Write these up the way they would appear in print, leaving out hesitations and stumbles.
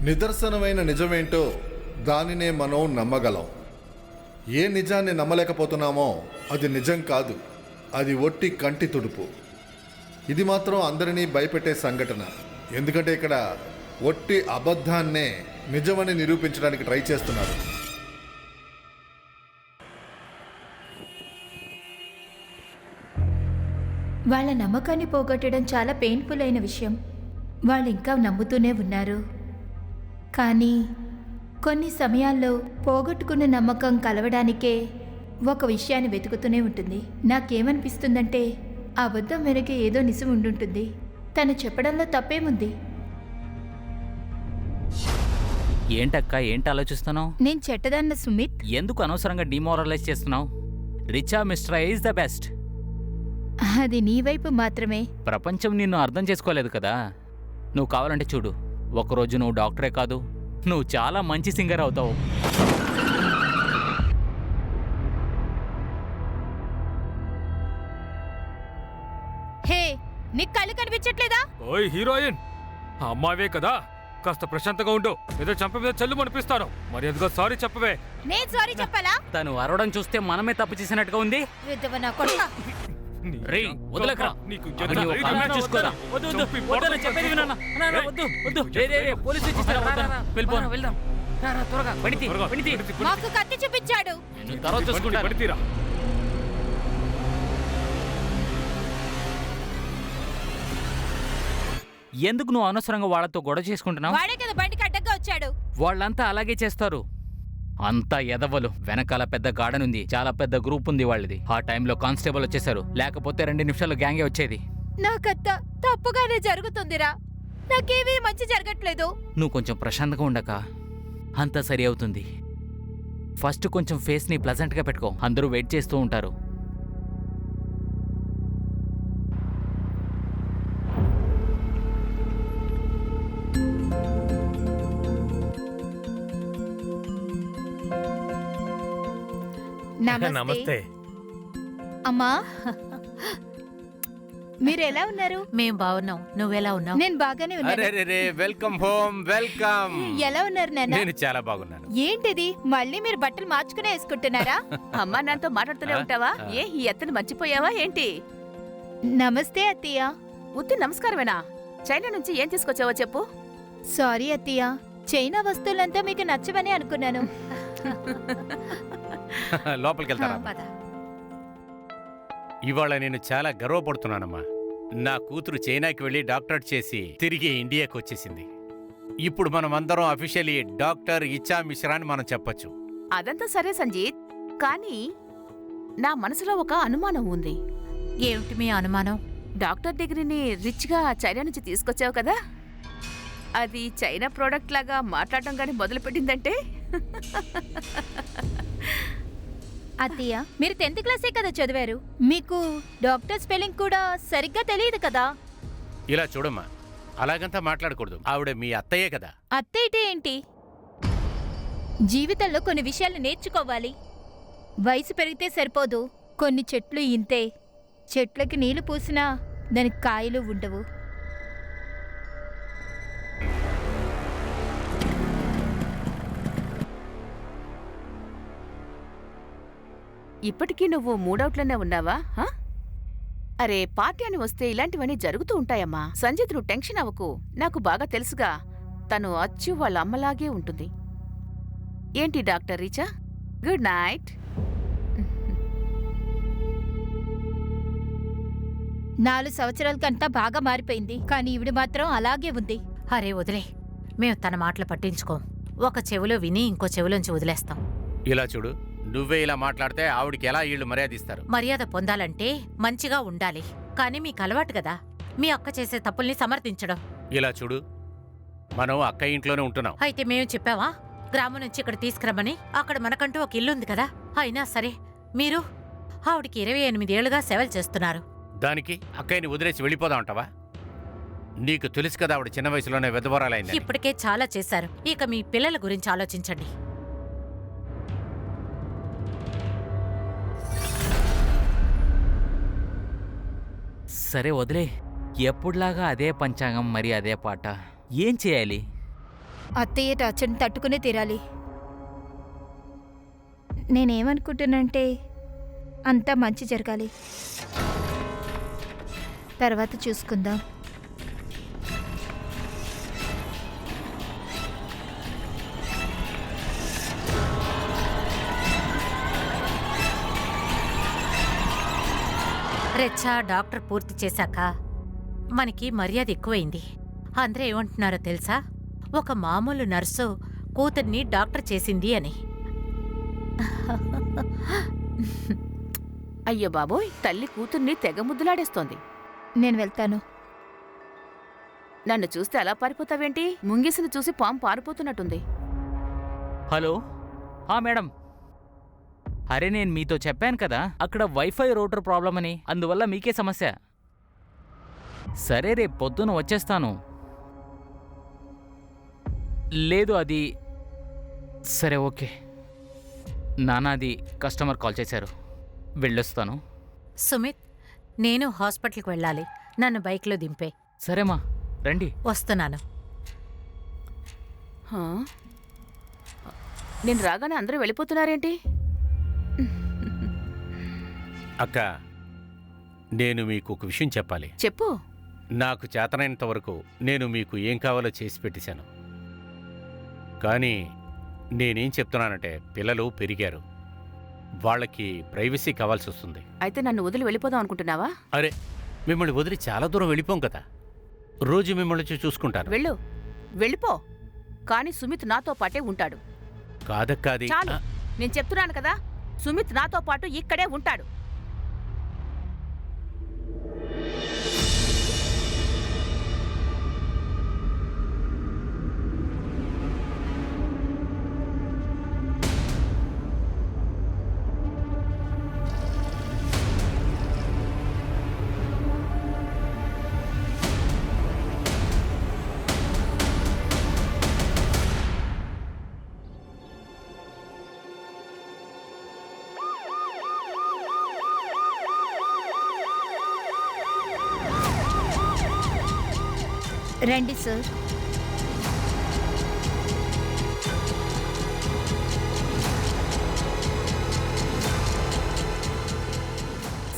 నిదర్శనమైన నిజమేంటో దానినే మనం నమ్మగలం. ఏ నిజాన్ని నమ్మలేకపోతున్నామో అది నిజం కాదు, అది ఒట్టి కంటి తుడుపు. ఇది మాత్రం అందరినీ భయపెట్టే సంఘటన. ఎందుకంటే ఇక్కడ ఒట్టి అబద్ధాన్నే నిజమని నిరూపించడానికి ట్రై చేస్తున్నారు. వాళ్ళ నమ్మకాన్ని పోగొట్టడం చాలా పెయిన్ఫుల్ అయిన విషయం. వాళ్ళు ఇంకా నమ్ముతూనే ఉన్నారు. కానీ కొన్ని సమయాల్లో పోగొట్టుకున్న నమ్మకం కలవడానికే ఒక విషయాన్ని వెతుకుతూనే ఉంటుంది. నాకేమనిపిస్తుందంటే ఆ అబద్ధం వెనక ఏదో నిజం ఉండుంటుంది. తను చెప్పడంలో తప్పేముంది? ఏంటక్క, ఏంటి ఆలోచిస్తున్నావు? నేను చెడ్డదన్న సుమిత్. ఎందుకు అనవసరంగా డిమోరలైజ్ చేస్తున్నావు? Richa Mishra is the best. అది నీ వైపు మాత్రమే. ప్రపంచం నిన్ను అర్థం చేసుకోలేదు కదా. నువ్వు కావాలంటే చూడు, ఒకరోజు నువ్వు డాక్టరే కాదు, నువ్వు చాలా మంచి సింగర్ అవుతావు. హే, నీకు కళ్ళు కనిపించట్లేదా? ఓయ్ హీరోయిన్, ఆ అమ్మాయివే కదా, కాస్త ప్రశాంతంగా ఉండు. ఏదో చంప మీద చెల్లు మనిపిస్తాను. మరి ఎందుకో సారీ చెప్పవే. నేను సారీ చెప్పాలా? తను అరవడం చూస్తే మనమే తప్పు చేసినట్టుగా ఉంది. విధవ నా కొడుకా. రేయ్, వదలకరా. నీకు అది నీ ఒక అమ్మాయి చూసుకోరా. వద్దు, వద్దు, వద్దు, నేను చెప్పేది విను అన్న. అన్న, అన్న, వద్దు, వద్దు. పోలీసు వచ్చేసారు. వెళ్ళిపోను, వెళ్దాం. త్వరగా బడితి, మాకు కత్తి చూపించాడు. నేను తర్వాత చూసుకుంటాను. పడితీరా. ఎందుకు నువ్వు అనవసరంగా వాళ్ళతో గొడవ చేసుకుంటున్నావు? వాడే కదా బండికి అడ్డంగా వచ్చాడు. వాళ్ళంతా అలాగే చేస్తారు. అంతా ఎదవలు. వెనకాల పెద్ద గార్డెన్ ఉంది, చాలా పెద్ద గ్రూప్ ఉంది వాళ్ళది. ఆ టైంలో కానిస్టేబుల్ వచ్చేసారు, లేకపోతే 2 నిమిషాలు గ్యాంగే వచ్చేది. నాకంతా తప్పుగానే జరుగుతుందిరా. నాకేమీ మంచి జరగట్లేదు. నువ్వు కొంచెం ప్రశాంతంగా ఉండక అంతా సరి అవుతుంది. ఫస్ట్ కొంచెం ఫేస్ని ప్లజెంట్గా పెట్టుకో. అందరూ వెయిట్ చేస్తూ ఉంటారు. నమస్తే. అమ్మా, మీరు ఎలా ఉన్నారు? మేం బాగున్నాం. నువ్వెలా ఉన్నావు? నేను బాగానే ఉన్నాను. అరే వెల్కమ్ హోమ్, వెల్కమ్. ఎలా ఉన్నారు నాన్న? నేను చాలా బాగున్నాను. ఏంటిది, మళ్ళీ మీరు బట్టలు మార్చుకునే వేసుకుంటున్నారా? అమ్మా నాతో మాట్లాడుతూనే ఉంటావా? ఏ ఈ ఎత్తను మర్చిపోయావా ఏంటి? నమస్తే అత్తయ్య. ఉత్తి నమస్కారమేనా? చైనా నుంచి ఏం తీసుకొచ్చావో చెప్పు. సారీ అత్తయ్య, చైనా వస్తువులంతా మీకు నచ్చవని అనుకున్నాను. లోపలికి వెళ్తారా? పద. ఇవాళ నేను చాలా గర్వపడుతున్నానమ్మా. నా కూతురు చైనాకి వెళ్ళి డాక్టరేట్ చేసి తిరిగి ఇండియాకి వచ్చేసింది. ఇప్పుడు మనం అందరం అఫీషియలీ డాక్టర్ ఇచా మిశ్రా అని మనం చెప్పొచ్చు. అదంతా సరే సంజీత్, కానీ నా మనసులో ఒక అనుమానం ఉంది. ఏమిటి మీ అనుమానం? డాక్టర్ డిగ్రీని రిచ్గా చైనా నుంచి తీసుకొచ్చావు కదా, అది చైనా ప్రోడక్ట్ లాగా మాట్లాడటం కానీ మొదలుపెట్టిందంటే? అత్తయ్య, మీరు 10th క్లాసే కదా చదివారు. మీకు డాక్టర్ స్పెల్లింగ్ కూడా సరిగ్గా తెలియదు కదా. ఇలా చూడమ్మా, అలాగంతా మాట్లాడకూడదు. ఆవిడ మీ అత్తయ్యే కదా. అత్తయ్యటే ఏంటి? జీవితంలో కొన్ని విషయాలు నేర్చుకోవాలి. వయసు పెరిగితే సరిపోదు. కొన్ని చెట్లు ఇంతే, చెట్లకి నీళ్లు పూసినా దానికి కాయలు ఉండవు. ఇప్పటికీ నువ్వు మూడౌట్లోనే ఉన్నావా? అరే, పార్టీ అని వస్తే ఇలాంటివన్నీ జరుగుతూ ఉంటాయమ్మా. సంజిత్, నువ్వు టెన్షన్ అవ్వకు. నాకు బాగా తెలుసుగా, తను అచ్చు వాళ్ళ అమ్మలాగే ఉంటుంది. ఏంటి డాక్టర్ రీచా, గుడ్ నైట్. 4 సంవత్సరాల కంటా బాగా మారిపోయింది, కానీ ఈవిడ మాత్రం అలాగే ఉంది. అరే వదిలే, మేము తన మాటలు పట్టించుకోం. ఒక చెవిలో విని ఇంకో చెవిలోంచి వదిలేస్తాం. ఇలా చూడు, నువ్వే ఇలా మాట్లాడితే ఆవిడికి ఎలా వీళ్ళు మర్యాదిస్తారు? మర్యాద పొందాలంటే మంచిగా ఉండాలి. కానీ మీకు అలవాటు కదా మీ అక్క చేసే తప్పుల్ని సమర్థించడం. ఇలా చూడు, మనం అక్క ఇంట్లోనే ఉంటున్నాం. అయితే మేము చెప్పావా గ్రామం నుంచి ఇక్కడ తీసుకురమ్మని? అక్కడ మనకంటూ ఒక ఇల్లుంది కదా. అయినా సరే మీరు ఆవిడికి 28 ఏళ్లుగా సేవలు చేస్తున్నారు. దానికి అక్కయ్యని వదిలేసి వెళ్ళిపోదాం అంటావా? నీకు తెలుసు కదా, ఆవిడ చిన్న వయసులోనే వెదవరాలైంది. ఇప్పటికే చాలా చేశారు. ఇక మీ పిల్లల గురించి ఆలోచించండి. సరే వదిలే, ఎప్పుడులాగా అదే పంచాంగం, మరి అదే పాట. ఏం చేయాలి? అత్తయ్య టార్చర్ని తట్టుకునే తీరాలి. నేనేమనుకుంటున్నానంటే అంతా మంచి జరగాలి, తర్వాత చూసుకుందాం. రెచ్చా డాక్టర్ పూర్తి చేశాక మనకి మర్యాద ఎక్కువైంది. అందరూ ఏమంటున్నారో తెలుసా? ఒక మామూలు నర్సు కూతుర్ని డాక్టర్ చేసింది అని. అయ్యో బాబోయ్, తల్లి కూతుర్ని తెగ ముద్దులాడేస్తోంది. నేను వెళ్తాను. నన్ను చూస్తే అలా పారిపోతావేంటి? ముంగిసిని చూసి పాము పారిపోతున్నట్టుంది. హలో మేడం, అరే నేను మీతో చెప్పాను కదా అక్కడ వైఫై రూటర్ ప్రాబ్లం అని, అందువల్ల మీకే సమస్య. సరే రేపు పొద్దున వచ్చేస్తాను. లేదు అది సరే ఓకే. నానాది కస్టమర్ కాల్ చేశారు, వెళ్ళొస్తాను. సుమిత్, నేను హాస్పిటల్కి వెళ్ళాలి. నన్ను బైక్లో దింపే. సరేమా, రండి. వస్తున్నాను. హా? నేను రాగానే అందరూ వెళ్ళిపోతున్నారేంటి? అక్క, నేను మీకు ఒక విషయం చెప్పాలి. చెప్పు. నాకు చేతనైనంత వరకు నేను మీకు ఏం కావాలో చేసి పెట్టేశాను. కానీ నేనేం చెప్తున్నానంటే పిల్లలు పెరిగారు, వాళ్ళకి ప్రైవసీ కావాల్సి వస్తుంది. అయితే నన్ను వదిలి వెళ్ళిపోదాం అనుకుంటున్నావా? అరే, మిమ్మల్ని వదిలి చాలా దూరం వెళ్ళిపోం కదా, రోజు మిమ్మల్ని వచ్చి చూసుకుంటాను. వెళ్ళిపో. కానీ సుమిత్ నాతో పాటే ఉంటాడు. కాదక్క, అది చాలు, నేను చెప్తున్నాను కదా, సుమిత్ నాతో పాటు ఇక్కడే ఉంటాడు. రండి సార్.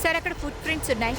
సార్ అక్కడ ఫుట్ ప్రింట్స్ ఉన్నాయి.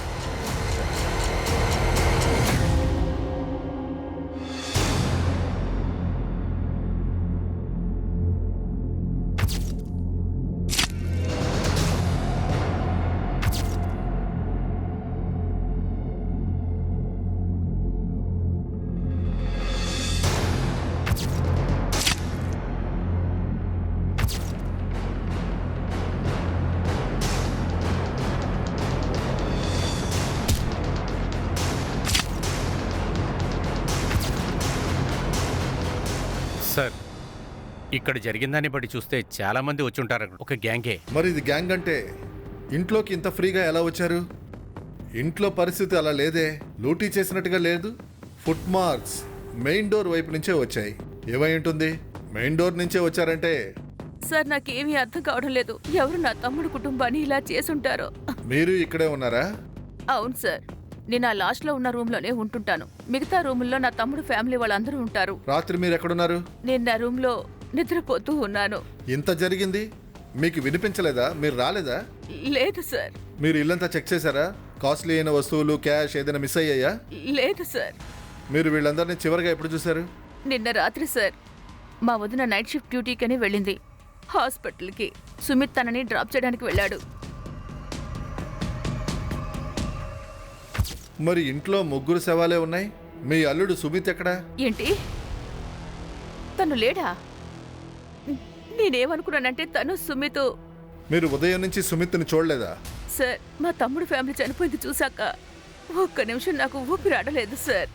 సార్, ఇక్కడ జరిగిందాన్ని బట్టి చూస్తే చాలా మంది వచ్చి ఉంటారు, ఒక గ్యాంగే. మరి ఇది గ్యాంగ్ అంటే ఇంట్లోకి ఇంత ఫ్రీగా ఎలా వచ్చారు? ఇంట్లో పరిస్థితి అలా లేదే, లూటీ చేసినట్టుగా లేదు. ఫుట్ మార్క్స్ మెయిన్ డోర్ వైపు నుంచే వచ్చాయి. ఏమై ఉంటుంది? మెయిన్ డోర్ నుంచే వచ్చారంటే. సార్, నాకేమీ అర్థం కావడం లేదు. ఎవరు నా తమ్ముడు కుటుంబాన్ని ఇలా చేసుంటారో. మీరు ఇక్కడే ఉన్నారా? అవును సార్, నేను ఆ లాస్ట్లో ఉన్న రూమ్లోనే ఉంటుంటాను. మిగతా రూముల్లో నా తమ్ముడు ఫ్యామిలీ వాళ్ళందరూ ఉంటారు. రాత్రి మీరు ఎక్కడున్నారు? నేను నా రూమ్లో నిద్రపోతూ ఉన్నాను. ఇంత జరిగింది మీకు వినిపించలేదా? మీరు రాలేదా? లేదు సార్. మీరు ఇల్లంతా చెక్ చేశారా? కాస్ట్లీ అయిన వస్తువులు, క్యాష్ ఏదైనా మిస్ అయ్యాయా? లేదు సార్. మీరు వీళ్ళందరినీ చివరిగా ఎప్పుడు చూశారు? నిన్న రాత్రి సార్. మా వదిన నైట్ షిఫ్ట్ డ్యూటీకని వెళ్ళింది హాస్పిటల్కి. సుమిత్ తనని డ్రాప్ చేయడానికి వెళ్ళాడు. మరి ఇంట్లో ముగ్గురు శవాలే ఉన్నాయి. మీ అల్లుడు సుమిత్ ఎక్కడా? ఏంటి, తను లేడా? నేనేమనుకున్నానంటే తను సుమిత్. మీరు ఉదయం నుంచి సుమిత్ని చూడలేదా? సార్, మా తమ్ముడు ఫ్యామిలీ చనిపోయింది చూశాక ఒక్క నిమిషం నాకు ఊపిరాడలేదు సార్.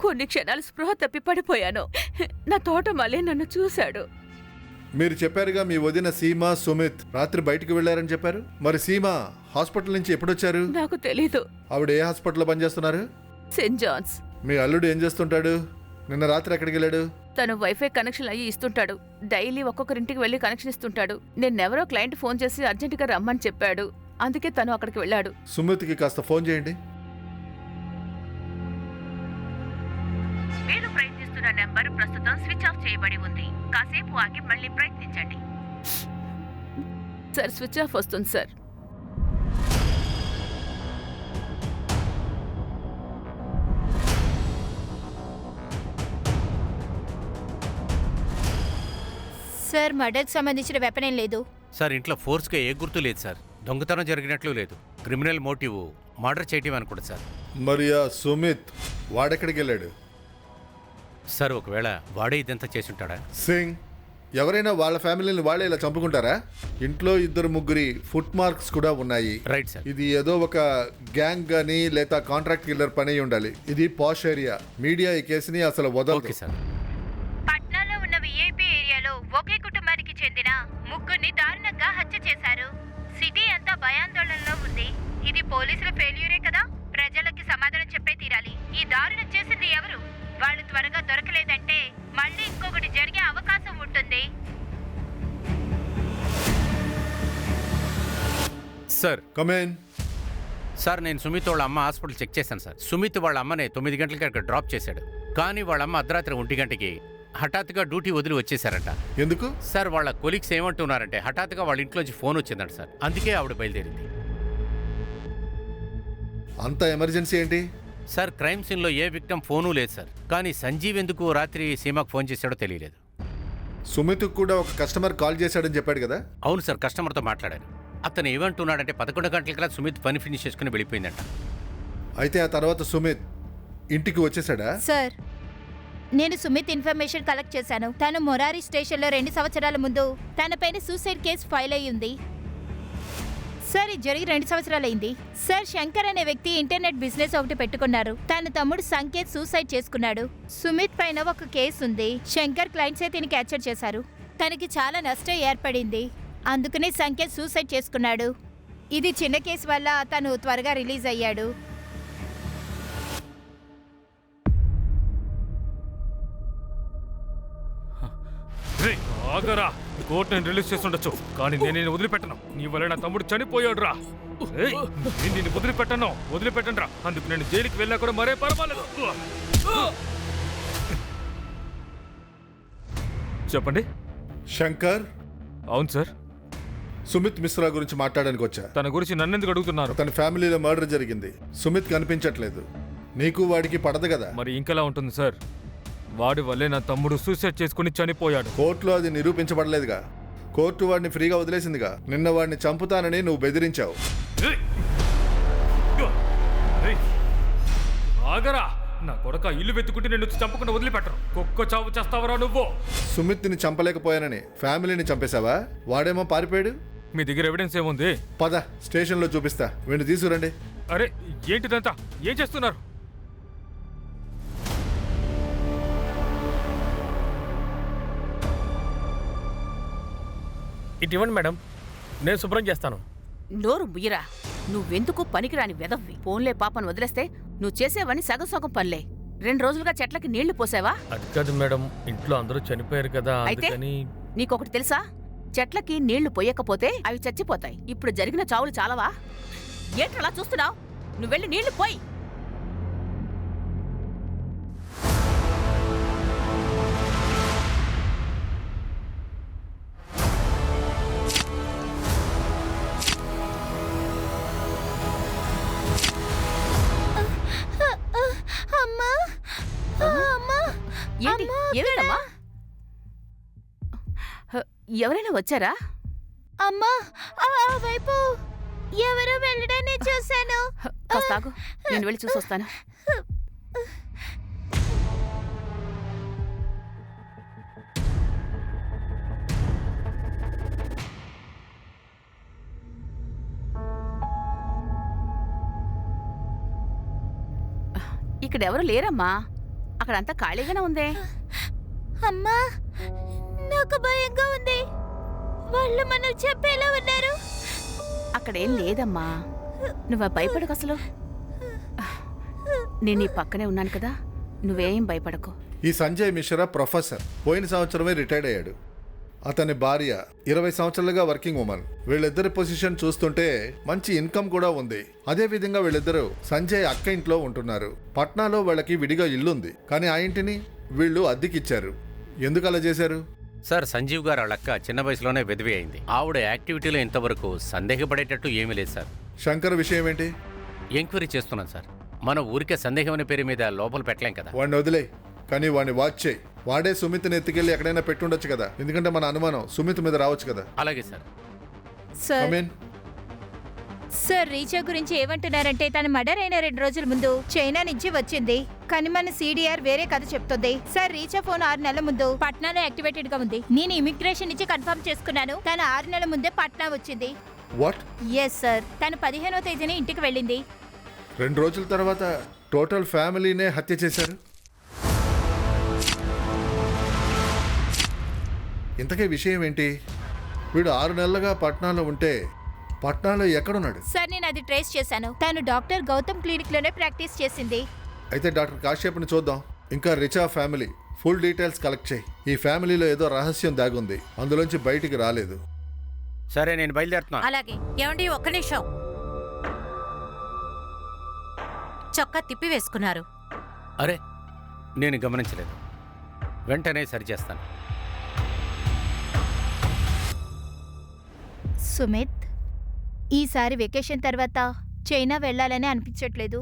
కొన్ని క్షణాలు స్పృహ తప్పి పడిపోయాను. నా తోట మళ్ళీ నన్ను చూశాడు. మీరు చెప్పారుగా మీ వదిన సీమ, సుమిత్ రాత్రి బయటికి వెళ్ళారని చెప్పారు. మరి సీమ హాస్పిటల్ నుంచి ఎప్పుడొచ్చారు? నాకు తెలీదు. ఆవిడ ఏ హాస్పిటల్లో పనిచేస్తున్నారు? Saint Johne's. మీ అల్లుడు ఏం చేస్తుంటాడు? నిన్న రాత్రి ఎక్కడికి వెళ్ళాడు? తను వైఫై కనెక్షన్ అయ్యి ఇస్తుంటాడు. డైలీ ఒక్కొక్కరింటికి వెళ్ళి కనెక్షన్ ఇస్తుంటాడు. నిన్నెవరో క్లయింట్ ఫోన్ చేసి అర్జెంటుగా రమ్మని చెప్పాడు. అందుకే తను అక్కడికి వెళ్ళాడు. సుమిత్కి కాస్త ఫోన్ చేయండి. నేను ప్రయత్నిస్తున్న నంబర్ ప్రస్తుతం స్విచ్ ఆఫ్ చేయబడి ఉంది. కాసేపు ఆగి మళ్ళీ ప్రయత్నించండి. సార్ స్విచ్ ఆఫ్ వస్తుంది సార్. సార్ మర్డర్కి సంబంధించిన వెపన్ ఏం లేదు. సార్ ఇంట్లో ఫోర్స్గా ఏ గుర్తు లేదు సార్. దొంగతనం జరిగినట్లు లేదు. క్రిమినల్ మోటివ్ మర్డర్ చేయటం అనుకుంటా సార్. మరి ఆ సుమిత్ వాడెక్కడికి వెళ్ళాడు? సార్ ఒకవేళ వాడే ఇదంతా చేసుంటాడా? సింగ్, ఎవరైనా వాళ్ళ ఫ్యామిలీని వాళ్ళే ఇలా చంపుకుంటారా? ఇంట్లో 2-3 ఫుట్ మార్క్స్ కూడా ఉన్నాయి. Right sir. ఇది ఏదో ఒక గ్యాంగ్ గానీ లేదా కాంట్రాక్ట్ కిల్లర్ పని అయి ఉండాలి. ఇది పాష్ ఏరియా. మీడియా ఈ కేసుని అసలు వదలదు. Okay sir. పట్నాలో ఉన్న విఐపి ఏరియాలో ఒకే కుటుంబానికి చెందిన 3 దారుణంగా హత్య చేశారు. సిటీ అంతా భయాందోళనలో ఉంది. ఇది పోలీసుల ఫెయిల్యూరే కదా. ప్రజలకి సమాధానం చెప్పే తీరాలి. ఈ దారుణం చేసింది ఎవరు? వాళ్ళు త్వరగా దొరకలేదంటే మళ్ళీ ఇంకొకటి జరిగే అవకాశం ఉంటుంది. Sir come in. సార్ నేను సుమిత్ వాళ్ళ అమ్మ హాస్పిటల్ చెక్ చేశాను సార్. సుమిత్ వాళ్ళ అమ్మనే 9 గంటలకి అక్కడ డ్రాప్ చేశాడు. కానీ వాళ్ళ అమ్మ అర్ధరాత్రి 1 గంటకి హఠాత్తుగా డ్యూటీ వదిలి వచ్చేసారంట. ఎందుకు? సార్ వాళ్ళ కొలీగ్స్ ఏమంటున్నారంటే హఠాత్తుగా వాళ్ళ ఇంట్లోంచి ఫోన్ వచ్చిందంట సార్. అందుకే ఆవిడ బయలుదేరింది. అంత ఎమర్జెన్సీ ఏంటి? సార్ క్రైమ్ సీన్లో ఏ విక్టమ్ ఫోను లేదు సార్. కానీ సంజీవ్ ఎందుకు రాత్రి సీమాకు ఫోన్ చేశాడో తెలియలేదు. సుమిత్ కూడా ఒక కస్టమర్ కాల్ చేశాడని చెప్పాడు కదా? అవును సార్, కస్టమర్తో మాట్లాడాను. అతను ఏమంటున్నాడంటే 11 గంటలకల్లా సుమిత్ పని ఫినిష్ చేసుకుని వెళ్ళిపోయిందంట. అయితే ఆ తర్వాత సుమిత్ ఇంటికి వచ్చేసాడా? సార్, నేను సుమిత్ ఇన్ఫర్మేషన్ కలెక్ట్ చేశాను. తను మొరారి స్టేషన్లో 2 సంవత్సరాల ముందు తనపైన సూసైడ్ కేసు ఫైల్ అయ్యి ఉంది. సార్ ఇది జరిగి 2 సంవత్సరాలైంది. సార్ శంకర్ అనే వ్యక్తి ఇంటర్నెట్ బిజినెస్ ఒకటి పెట్టుకున్నారు. తన తమ్ముడు సంకేత్ సూసైడ్ చేసుకున్నాడు. సుమిత్ పైన ఒక కేసు ఉంది. శంకర్ క్లయింట్సే దీన్ని క్యాప్చర్ చేశారు. తనకి చాలా నష్టం ఏర్పడింది. అందుకనే సంకేత్ సూసైడ్ చేసుకున్నాడు. ఇది చిన్న కేసు వల్ల తను త్వరగా రిలీజ్ అయ్యాడు. ఆగరా, కోర్టు నేను రిలీజ్ చేస్తుండొచ్చు, కానీ నేను నిన్ను వదిలిపెట్టను. నీ వల్ల నా తమ్ముడు చనిపోయాడు రా. నేను నిన్ను వదిలిపెట్టను రా. అందుకు నేను జైలుకి వెళ్ళా కూడా మరే పర్వాలేదు. చెప్పండి. శంకర్? అవును సార్. సుమిత్ మిశ్రా గురించి మాట్లాడడానికి వచ్చా. తన గురించి నన్నెందుకు అడుగుతున్నారు? తన ఫ్యామిలీలో మర్డర్ జరిగింది. సుమిత్ కనిపించట్లేదు. నీకు వాడికి పడదు కదా? మరి ఇంకెలా ఉంటుంది సార్? వాడి వల్లే నా తమ్ముడు సూసైడ్ చేసుకుని చనిపోయాడు. కోర్టులో అది నిరూపించబడలేదుగా. కోర్టు వాడిని ఫ్రీగా వదిలేసిందిగా. నిన్న వాడిని చంపుతానని నువ్వు బెదిరించావు. ఆగరా, నా కొడక ఇల్లు వెతుకుంటే నేను చంపకుండా వదిలిపెట్టరు. కుక్క చావు చేస్తావరా నువ్వు? సుమిత్ని చంపలేకపోయానని ఫ్యామిలీని చంపేశావా? వాడేమో పారిపోయాడు. మీ దగ్గర ఎవిడెన్స్ ఏముంది? పద, స్టేషన్లో చూపిస్తా. వీడిని తీసుకురండి. అరే ఏంటిదంతా? ఏం చేస్తున్నారు? ఇటువంటి మేడం, నేను శుభ్రం చేస్తాను. నోరు ముయ్యరా. నువ్వెందుకు పనికిరాని వెదవ్వి. ఫోన్లే పాపను వదిలేస్తే నువ్వు చేసేవని సగం సగం పనులే. 2 రోజులుగా చెట్లకి నీళ్లు పోసావా? అది కాదు మేడం, ఇంట్లో అందరూ చనిపోయారు కదా, అయితే అందుకని. నీకొకటి తెలుసా? చెట్లకి నీళ్లు పొయ్యకపోతే అవి చచ్చిపోతాయి. ఇప్పుడు జరిగిన చావులు చాలవా? ఏంట్రలా చూస్తున్నావు? నువ్వు వెళ్ళి నీళ్లు పోయి. ఏంటి? ఏమైందమ్మా? ఎవరైనా వచ్చారా? అమ్మా, ఆ వైపు ఎవరో వెళ్ళడాన్ని చూశాను. కాస్త ఆగు, నేను వెళ్ళి చూసొస్తాను. ఇక్కడ ఎవరు లేరమ్మా. అక్కడంతా ఖాళీగానే ఉందే. అమ్మా, నాకు భయంగా ఉంది. వాళ్ళు మనం చెప్పేలా ఉన్నారు. అక్కడేం లేదమ్మా, నువ్వు భయపడకు. అసలు నేను నీ పక్కనే ఉన్నాను కదా, నువ్వేం భయపడకు. ఈ సంజయ్ మిశ్రా ప్రొఫెసర్. పోయిన సంవత్సరమే రిటైర్డ్ అయ్యాడు. అతని భార్య 20 సంవత్సరాలుగా వర్కింగ్ ఉమెన్. వీళ్ళిద్దరి పొజిషన్ చూస్తుంటే మంచి ఇన్కమ్ కూడా ఉంది. అదే విధంగా వీళ్ళిద్దరూ సంజయ్ అక్క ఇంట్లో ఉంటున్నారు. పట్నాలో వాళ్ళకి విడిగా ఇల్లుంది. కానీ ఆ ఇంటిని వీళ్ళు అద్దెకిచ్చారు. ఎందుకు అలా చేశారు? సార్, సంజీవ్ గారు వాళ్ళక్క చిన్న వయసులోనే విధవి అయింది. ఆవిడ యాక్టివిటీలో ఇంతవరకు సందేహపడేటట్టు ఏమీ లేదు సార్. శంకర్ విషయం ఏంటి? ఎంక్వైరీ చేస్తున్నాను సార్. మన ఊరికే సందేహం అనే పేరు మీద లోపల పెట్టలేం కదా. వాడిని వదిలే, కానీ వాడిని వాచ్ చేయి. వాడే సుమిత్ని ఎత్తుకెళ్ళి ఎక్కడైనా పెట్టుండొచ్చు కదా, ఎందుకంటే మన అనుమానం సుమిత్ మీద రావచ్చు కదా. అలాగే sir. Sir come in. Sir Richa గురించి ఏమంటున్నారంటే తన మర్డర్ అయిన 2 రోజుల ముందు చైనా నుంచి వచ్చింది, కానీ మన సిడిఆర్ వేరే కథ చెప్తుంది. సార్ రీచా ఫోన్ 6 నెలల ముందు పట్నాలో యాక్టివేటెడ్ గా ఉంది. నేను ఇమిగ్రేషన్ నుంచి కన్ఫర్మ్ చేసుకున్నాను. తను 6 నెలల ముందే పట్నా వచ్చింది. వాట్? ఎస్ సార్, తను 15వ తేదీన ఇంటికి వెళ్ళింది. 2 రోజుల తర్వాత టోటల్ ఫ్యామిలీనే హత్య చేశారు. ఇంతకీ విషయం ఏంటి? వీడు 6 నెలలుగా పట్నాలో ఉంటే పట్నాలో ఎక్కడున్నాడు? సార్ నేను అది ట్రేస్ చేశాను. తను డాక్టర్ గౌతమ్ క్లినిక్ లోనే ప్రాక్టీస్ చేసింది. అయితే డాక్టర్ కాశ్యప్ని చూద్దాం. ఇంకా Richa family full details collect చేయి. ఈ ఫ్యామిలీలో ఏదో రహస్యం దాగుంది, అందులోంచి బయటికి రాలేదు. సరే, నేను బయలుదేరుతున్నా. అలాగే. ఏమండి, ఒక్క నిమిషం. చొక్కా తిప్పి వేసుకున్నారు. అరే, నేను గమనించలేదు. వెంటనే సరిచేస్తాను. సుమిత్, ఈసారి వెకేషన్ తర్వాత చైనా వెళ్ళాలని అనిపించట్లేదు.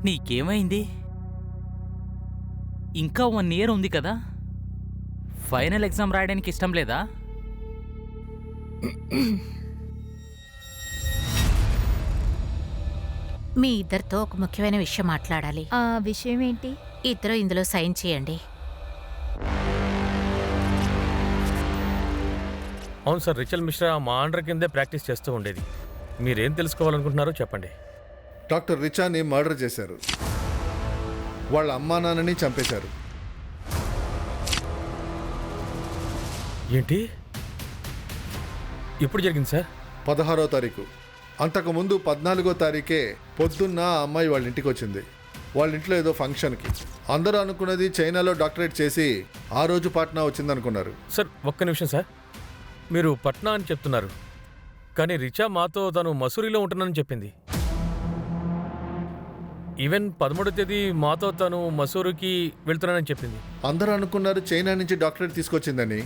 నీకేమైంది? ఇంకా 1 ఇయర్ ఉంది కదా. ఫైనల్ ఎగ్జామ్ రాయడానికి ఇష్టం లేదా? మీ ఇద్దరితో ఒక ముఖ్యమైన విషయం మాట్లాడాలి. ఆ విషయం ఏంటి? ఇద్దరు ఇందులో సైన్ చేయండి. అవును సార్, రిచల్ మిశ్రా మా అండర్ కిందే ప్రాక్టీస్ చేస్తూ ఉండేది. మీరేం తెలుసుకోవాలనుకుంటున్నారో చెప్పండి. డాక్టర్ రిచాని మర్డర్ చేశారు. వాళ్ళ అమ్మా నాన్నని చంపేశారు. ఏంటి? ఎప్పుడు జరిగింది సార్? 16వ తారీఖు. అంతకుముందు 14వ తారీఖే పొద్దున్న ఆ అమ్మాయి వాళ్ళ ఇంటికి వచ్చింది. వాళ్ళ ఇంట్లో ఏదో ఫంక్షన్కి. అందరూ అనుకున్నది చైనాలో డాక్టరేట్ చేసి ఆ రోజు పాట్నా వచ్చిందనుకున్నారు. సార్, ఒక్క నిమిషం సార్. మీరు పట్నా అని చెప్తున్నారు, కానీ రిచా మాతో తను మసూరిలో ఉంటున్నానని చెప్పింది. ఈవెన్ 13వ తేదీ మాతో తను మసూరికి వెళ్తున్నానని చెప్పింది. అందరూ అనుకున్నారు చైనా నుంచి డాక్టరేట్ తీసుకొచ్చిందని.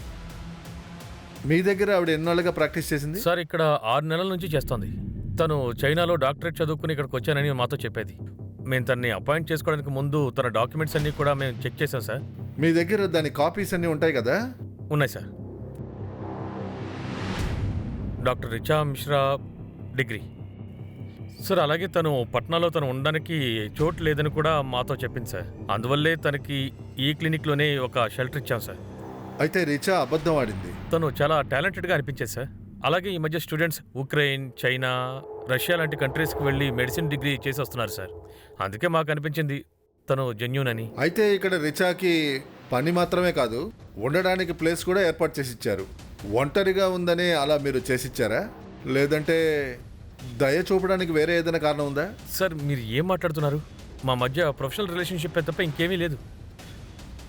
మీ దగ్గర ఆవిడ ఎన్నాళ్ళుగా ప్రాక్టీస్ చేసింది? సార్, ఇక్కడ 6 నెలల నుంచి చేస్తోంది. తను చైనాలో డాక్టరేట్ చదువుకుని ఇక్కడికి వచ్చానని మాతో చెప్పేది. మేము తనని అపాయింట్ చేసుకోవడానికి ముందు తన డాక్యుమెంట్స్ అన్నీ కూడా మేము చెక్ చేసాం సార్. మీ దగ్గర దాని కాపీస్ అన్నీ ఉంటాయి కదా? ఉన్నాయి sir. Doctor Richa Mishra degree sir. అలాగే తను పట్నాలో తను ఉండడానికి చోటు లేదని కూడా మాతో చెప్పింది సార్. అందువల్లే తనకి ఈ క్లినిక్లోనే ఒక షెల్టర్ ఇచ్చాం సార్. అయితే రిచా అబద్ధం ఆడింది. తను చాలా టాలెంటెడ్గా అనిపించేది సార్. అలాగే ఈ మధ్య స్టూడెంట్స్ ఉక్రెయిన్, చైనా, రష్యా లాంటి కంట్రీస్కి వెళ్ళి మెడిసిన్ డిగ్రీ చేసి వస్తున్నారు సార్. అందుకే మాకు అనిపించింది తను జెన్యూన్ అని. అయితే ఇక్కడ రిచాకి పని మాత్రమే కాదు, ఉండడానికి ప్లేస్ కూడా ఏర్పాటు చేసి ఇచ్చారు. ఒంటరిగా ఉందని అలా మీరు చేసిచ్చారా, లేదంటే దయ చూపడానికి వేరే ఏదైనా కారణం ఉందా? సార్, మీరు ఏం మాట్లాడుతున్నారు? మా మధ్య ప్రొఫెషనల్ రిలేషన్షిప్ తప్ప ఇంకేమీ లేదు.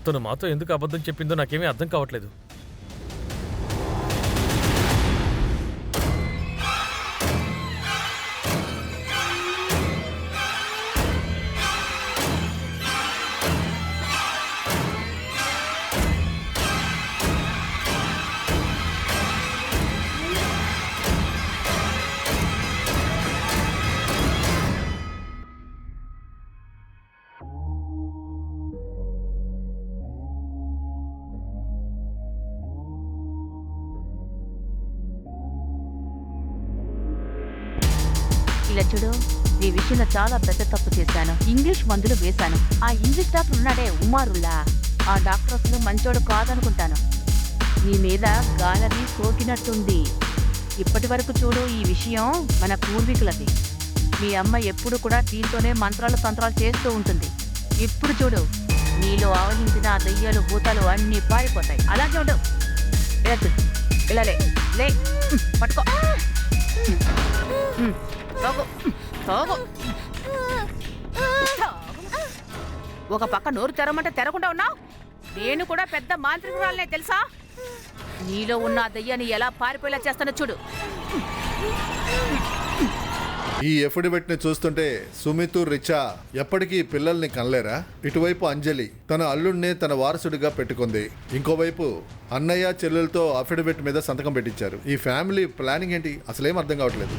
తను మాతో ఎందుకు అబద్ధం చెప్పిందో నాకేమీ అర్థం కావట్లేదు. ఇలా చూడు, ఈ విషయంలో చాలా పెద్ద తప్పు చేశాను. ఇంగ్లీష్ మందులు వేశాను. ఆ ఇంగ్లీష్ డాక్టర్ ఉన్నాడే ఉమారుల్లా, ఆ డాక్టర్ అసలు మంచోడు కాదనుకుంటాను. నీ మీద గాలని సోకినట్టుంది. ఇప్పటి వరకు చూడు, ఈ విషయం మన పూర్వీకులది. మీ అమ్మ ఎప్పుడు కూడా దీంతోనే మంత్రాలు తంత్రాలు చేస్తూ ఉంటుంది. ఇప్పుడు చూడు, నీలో ఆవహించిన ఆ దెయ్యాలు భూతాలు అన్నీ పారిపోతాయి. అలాగే ఉండు. ఇలా లే, పట్టుకో. ఒక పక్క నోరు తెరమంటే తెరకుండా ఉన్నావు. నేను కూడా పెద్ద మాంత్రికురాలనే తెలుసా? నీలో ఉన్న దయ్యాన్ని ఎలా పారిపోయేలా చేస్తానో చూడు. ఈ ఎఫిడవిట్ ని చూస్తుంటే సుమిత్ రిచా ఎప్పటికీ పిల్లల్ని కనలేరా? ఇటువైపు అంజలి తన అల్లుడినే తన వారసుడిగా పెట్టుకుంది, ఇంకోవైపు అన్నయ్య చెల్లెలతో అఫిడవిట్ మీద సంతకం పెట్టించారు. ఈ ఫ్యామిలీ ప్లానింగ్ ఏంటి అసలేం అర్థం కావట్లేదు.